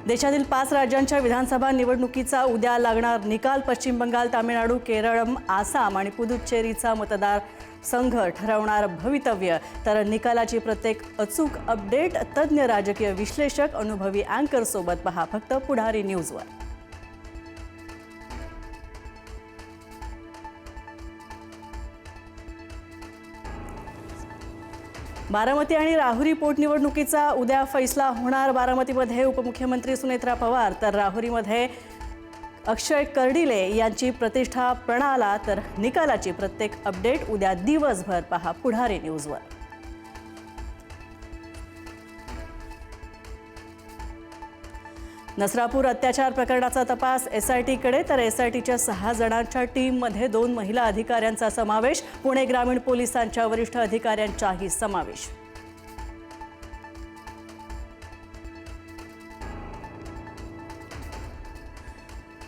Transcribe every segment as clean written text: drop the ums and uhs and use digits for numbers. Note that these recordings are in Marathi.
देशातील 5 राज्यांच्या विधानसभा निवडणुकीचा उद्या लागणार निकाल. पश्चिम बंगाल, तामिळनाडू, केरळम, आसाम आणि पुदुच्चेरीचा मतदार संघ ठरवणार भवितव्य. तर निकालाची प्रत्येक अचूक अपडेट तज्ञ राजकीय विश्लेषक, अनुभवी अँकर सोबत पहा फक्त पुढारी न्यूजवर. बारामती आणि राहुरी पोटनिवडणुकीचा उद्या फैसला होणार. बारामतीमध्ये उपमुख्यमंत्री सुनेत्रा पवार तर राहुरीमध्ये अक्षय कर्डिले यांची प्रतिष्ठा प्रणाला. तर निकालाची प्रत्येक अपडेट उद्या दिवसभर पहा पुढारी न्यूजवर. नसरापूर अत्याचार प्रकरणाचा तपास एसआयटीकडे. तर एसआयटीच्या 6 जणांच्या टीममध्ये 2 महिला अधिकाऱ्यांचा समावेश. पुणे ग्रामीण पोलिसांच्या वरिष्ठ अधिकाऱ्यांचाही समावेश.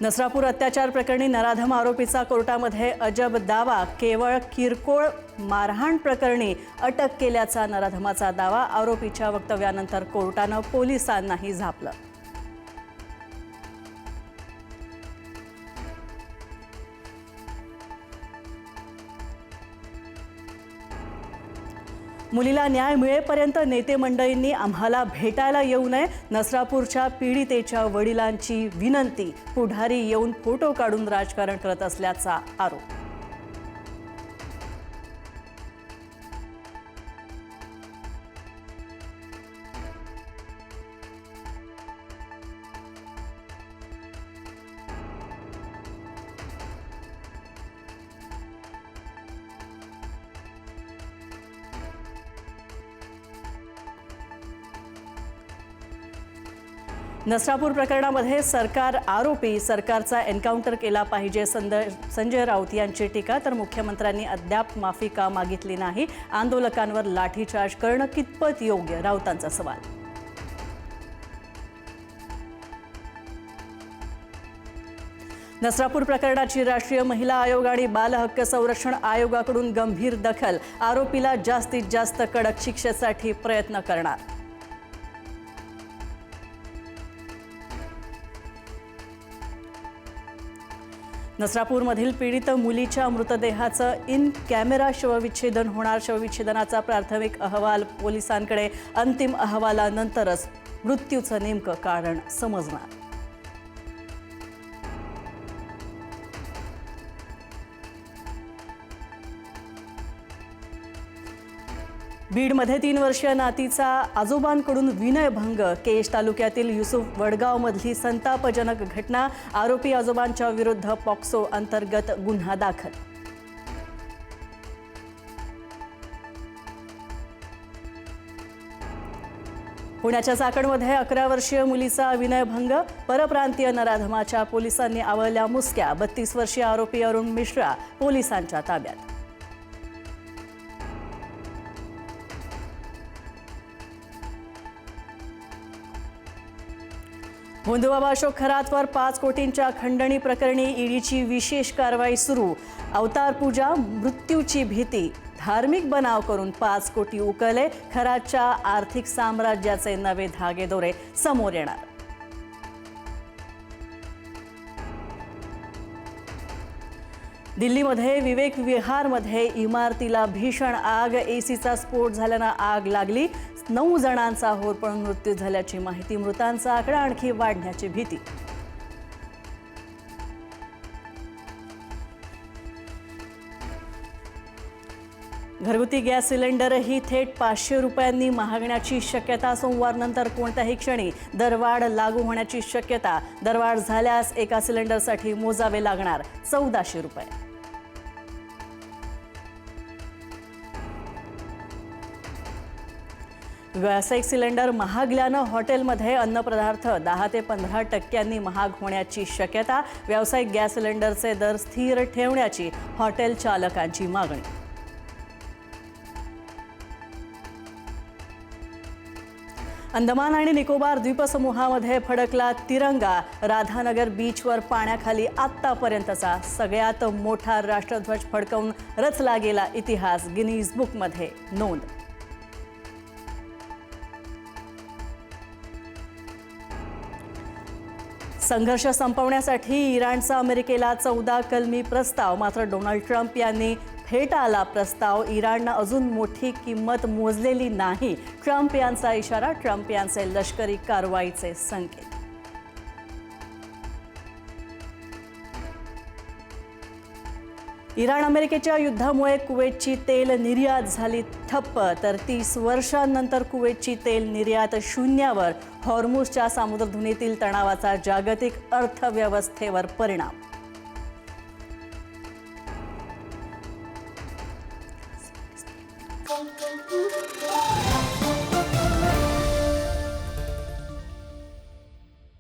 नसरापूर अत्याचार प्रकरणी नराधम आरोपीचा कोर्टामध्ये अजब दावा. केवळ किरकोळ मारहाण प्रकरणी अटक केल्याचा नराधमाचा दावा. आरोपीच्या वक्तव्यानंतर कोर्टानं पोलिसांनाही झापलं. मुलीला न्याय मिळेपर्यंत नेते मंडळींनी आम्हाला भेटायला येऊ नये. नसरापूरच्या पीडितेच्या वडिलांची विनंती. पुढारी येऊन फोटो काढून राजकारण करत असल्याचा आरोप. नसरापूर प्रकरणामध्ये सरकार आरोपी, सरकारचा एन्काउंटर केला पाहिजे संजय राऊत यांची टीका. तर मुख्यमंत्र्यांनी अद्याप माफी का मागितली नाही. आंदोलकांवर लाठीचार्ज करणं कितपत योग्य, राऊतांचा सवाल. नसरापूर प्रकरणाची राष्ट्रीय महिला आयोग आणि बाल हक्क संरक्षण आयोगाकडून गंभीर दखल. आरोपीला जास्तीत जास्त कडक शिक्षेसाठी प्रयत्न करणार. नसरापूरमधील पीडित मुलीच्या मृतदेहाचं इन कॅमेरा शवविच्छेदन होणार. शवविच्छेदनाचा प्राथमिक अहवाल पोलिसांकडे. अंतिम अहवालानंतरच मृत्यूचं नेमकं कारण समजणार. बीडमध्ये 3 वर्षीय नातीचा आजोबांकडून विनयभंग. केश तालुक्यातील युसुफ वडगावमधली संतापजनक घटना. आरोपी आजोबांच्या विरुद्ध पॉक्सो अंतर्गत गुन्हा दाखल. पुण्याच्या चाकणमध्ये 11 वर्षीय मुलीचा विनयभंग. परप्रांतीय नराधमाच्या पोलिसांनी आवळल्या मुसक्या. 32 वर्षीय आरोपी अरुण मिश्रा पोलिसांच्या ताब्यात. भोंदूबाबा अशोक खरातवर 5 कोटींच्या खंडणी प्रकरणी ईडीची विशेष कारवाई सुरू. अवतार पूजा, मृत्यूची भीती, धार्मिक बनाव करून 5 कोटी उकळले. खरातच्या आर्थिक साम्राज्याचे नवे धागेदोरे समोर येणार. दिल्लीमध्ये विवेक विहारमध्ये इमारतीला भीषण आग. एसीचा स्फोट झाल्यानं आग लागली. 9 जणांचा होरपळून मृत्यू झाल्याची माहिती. मृतांचा आकडा आणखी वाढण्याची भीती. घरगुती गॅस सिलेंडरही थेट 500 रुपयांनी महागण्याची शक्यता. सोमवारनंतर कोणत्याही क्षणी दरवाढ लागू होण्याची शक्यता. दरवाढ झाल्यास एका सिलेंडरसाठी मोजावे लागणार 1400 रुपये. व्यावसायिक सिलेंडर महागल्यानं हॉटेलमध्ये अन्नपदार्थ 10 ते 15% महाग होण्याची शक्यता. व्यावसायिक गॅस सिलेंडरचे दर स्थिर ठेवण्याची हॉटेल चालकांची मागणी. अंदमान आणि निकोबार द्वीपसमूहामध्ये फडकला तिरंगा. राधानगर बीचवर पाण्याखाली आत्तापर्यंतचा सगळ्यात मोठा राष्ट्रध्वज फडकवून रचला गेला इतिहास. गिनीज बुकमध्ये नोंद. संघर्ष संपवण्यासाठी इराणचा अमेरिकेला 14 कलमी प्रस्ताव. मात्र डोनाल्ड ट्रम्प यांनी फेटाळला प्रस्ताव. इराणनं अजून मोठी किंमत मोजलेली नाही. ट्रम्प यांचा इशारा. ट्रम्प यांचे लष्करी कारवाईचे संकेत. इराण अमेरिकेच्या युद्धामुळे कुवेतची तेल निर्यात झाली ठप्प. तर 30 वर्षांनंतर कुवेतची तेल निर्यात शून्यावर. हॉर्मुझच्या सामुद्रधुनीतील तणावाचा जागतिक अर्थव्यवस्थेवर परिणाम.